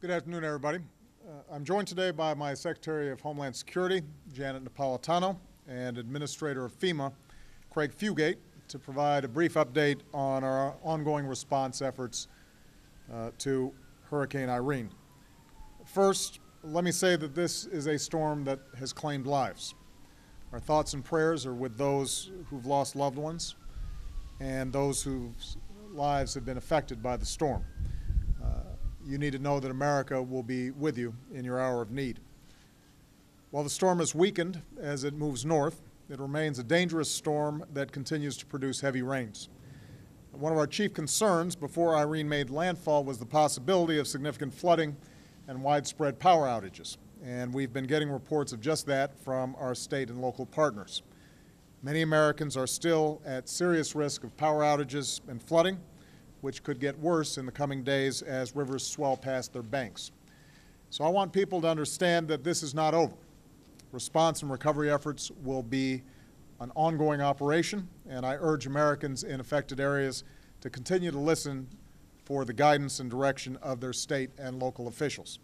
Good afternoon, everybody. I'm joined today by my Secretary of Homeland Security, Janet Napolitano, and Administrator of FEMA, Craig Fugate, to provide a brief update on our ongoing response efforts to Hurricane Irene. First, let me say that this is a storm that has claimed lives. Our thoughts and prayers are with those who've lost loved ones and those whose lives have been affected by the storm. You need to know that America will be with you in your hour of need. While the storm has weakened as it moves north, it remains a dangerous storm that continues to produce heavy rains. One of our chief concerns before Irene made landfall was the possibility of significant flooding and widespread power outages, and we've been getting reports of just that from our state and local partners. Many Americans are still at serious risk of power outages and flooding, which could get worse in the coming days as rivers swell past their banks. So I want people to understand that this is not over. Response and recovery efforts will be an ongoing operation, and I urge Americans in affected areas to continue to listen for the guidance and direction of their state and local officials.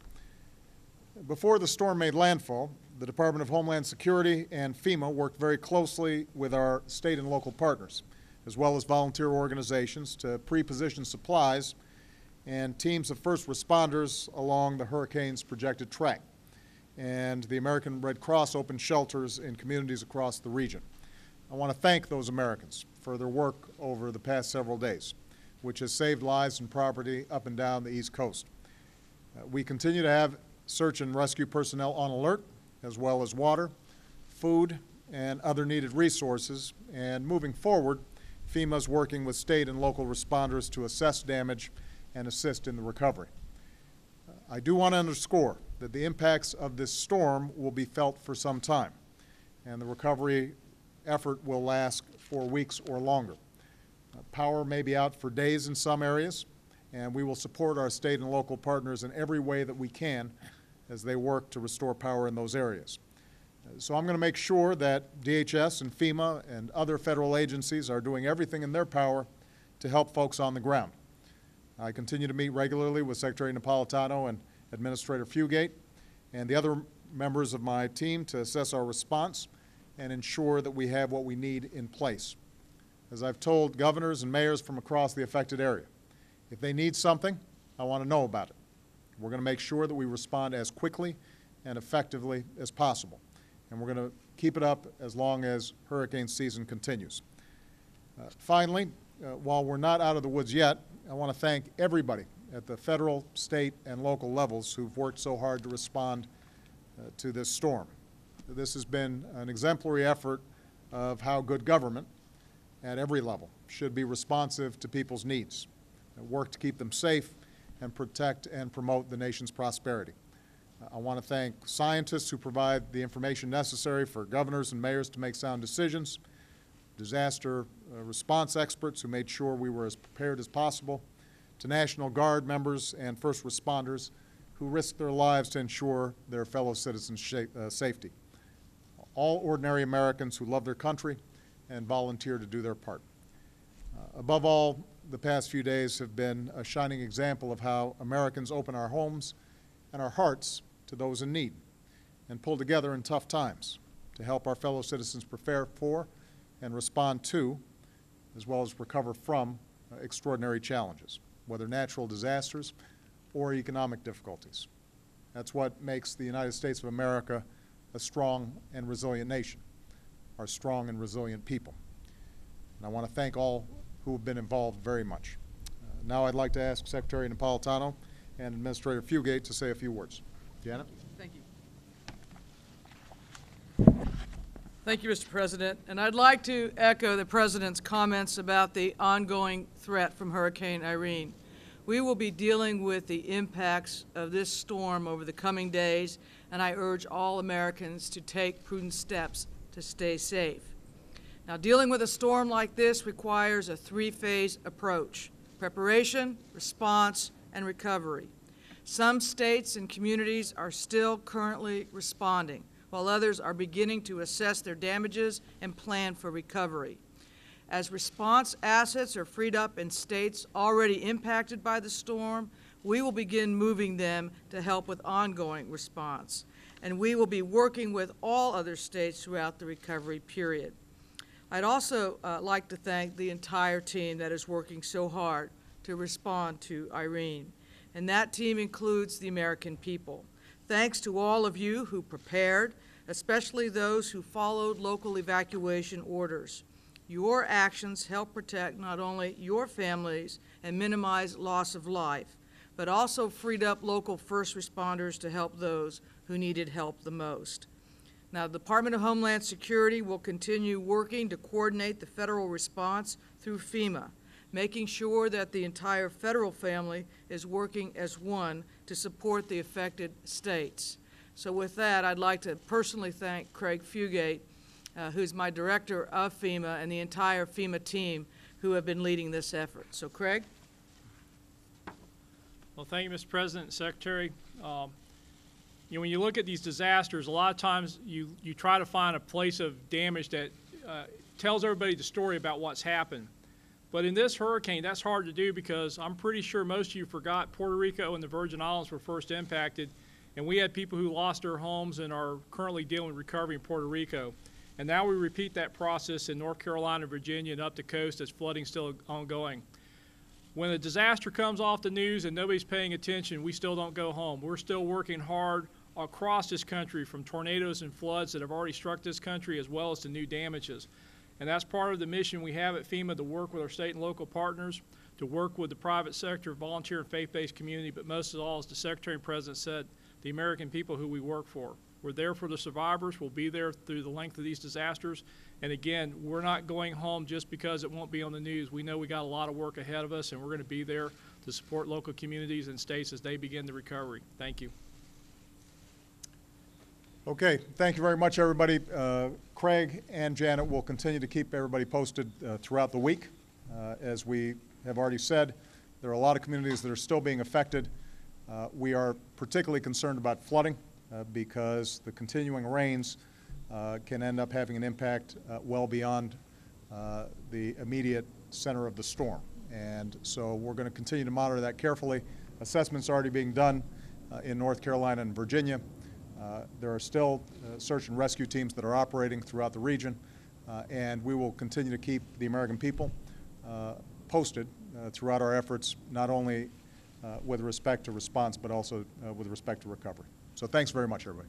Before the storm made landfall, the Department of Homeland Security and FEMA worked very closely with our state and local partners, as well as volunteer organizations, to pre-position supplies and teams of first responders along the hurricane's projected track. And the American Red Cross opened shelters in communities across the region. I want to thank those Americans for their work over the past several days, which has saved lives and property up and down the East Coast. We continue to have search and rescue personnel on alert, as well as water, food, and other needed resources. And moving forward, FEMA is working with state and local responders to assess damage and assist in the recovery. I do want to underscore that the impacts of this storm will be felt for some time, and the recovery effort will last for weeks or longer. Power may be out for days in some areas, and we will support our state and local partners in every way that we can as they work to restore power in those areas. So I'm going to make sure that DHS and FEMA and other federal agencies are doing everything in their power to help folks on the ground. I continue to meet regularly with Secretary Napolitano and Administrator Fugate and the other members of my team to assess our response and ensure that we have what we need in place. As I've told governors and mayors from across the affected area, if they need something, I want to know about it. We're going to make sure that we respond as quickly and effectively as possible. And we're going to keep it up as long as hurricane season continues. Finally, while we're not out of the woods yet, I want to thank everybody at the federal, state, and local levels who've worked so hard to respond to this storm. This has been an exemplary effort of how good government at every level should be responsive to people's needs, and work to keep them safe and protect and promote the nation's prosperity. I want to thank scientists who provide the information necessary for governors and mayors to make sound decisions, disaster response experts who made sure we were as prepared as possible, to National Guard members and first responders who risked their lives to ensure their fellow citizens' safety. All ordinary Americans who love their country and volunteer to do their part. Above all, the past few days have been a shining example of how Americans open our homes and our hearts to those in need and pull together in tough times to help our fellow citizens prepare for and respond to, as well as recover from, extraordinary challenges, whether natural disasters or economic difficulties. That's what makes the United States of America a strong and resilient nation, our strong and resilient people. And I want to thank all who have been involved very much. Now I'd like to ask Secretary Napolitano and Administrator Fugate to say a few words. Janet? Thank you. Thank you, Mr. President. And I'd like to echo the President's comments about the ongoing threat from Hurricane Irene. We will be dealing with the impacts of this storm over the coming days, and I urge all Americans to take prudent steps to stay safe. Now, dealing with a storm like this requires a three-phase approach: preparation, response, and recovery. Some states and communities are still currently responding, while others are beginning to assess their damages and plan for recovery. As response assets are freed up in states already impacted by the storm, we will begin moving them to help with ongoing response. And we will be working with all other states throughout the recovery period. I'd also like to thank the entire team that is working so hard to respond to Irene. And that team includes the American people. Thanks to all of you who prepared, especially those who followed local evacuation orders. Your actions help protect not only your families and minimize loss of life, but also freed up local first responders to help those who needed help the most. Now, the Department of Homeland Security will continue working to coordinate the federal response through FEMA, making sure that the entire federal family is working as one to support the affected states. So with that, I'd like to personally thank Craig Fugate, who's my director of FEMA, and the entire FEMA team who have been leading this effort. So Craig? Well, thank you, Mr. President and Secretary. When you look at these disasters, a lot of times you try to find a place of damage that tells everybody the story about what's happened. But in this hurricane, that's hard to do because I'm pretty sure most of you forgot Puerto Rico and the Virgin Islands were first impacted, and we had people who lost their homes and are currently dealing with recovery in Puerto Rico. And now we repeat that process in North Carolina, Virginia, and up the coast as flooding still ongoing. When a disaster comes off the news and nobody's paying attention, we still don't go home. We're still working hard across this country, from tornadoes and floods that have already struck this country, as well as to new damages. And that's part of the mission we have at FEMA, to work with our state and local partners, to work with the private sector, volunteer and faith-based community, but most of all, as the Secretary and President said, the American people who we work for. We're there for the survivors. We'll be there through the length of these disasters. And again, we're not going home just because it won't be on the news. We know we got a lot of work ahead of us, and we're going to be there to support local communities and states as they begin the recovery. Thank you. Okay, thank you very much, everybody. Craig and Janet will continue to keep everybody posted throughout the week. As we have already said, there are a lot of communities that are still being affected. We are particularly concerned about flooding because the continuing rains can end up having an impact well beyond the immediate center of the storm. And so we're going to continue to monitor that carefully. Assessments are already being done in North Carolina and Virginia. There are still search and rescue teams that are operating throughout the region, and we will continue to keep the American people posted throughout our efforts, not only with respect to response, but also with respect to recovery. So thanks very much, everybody.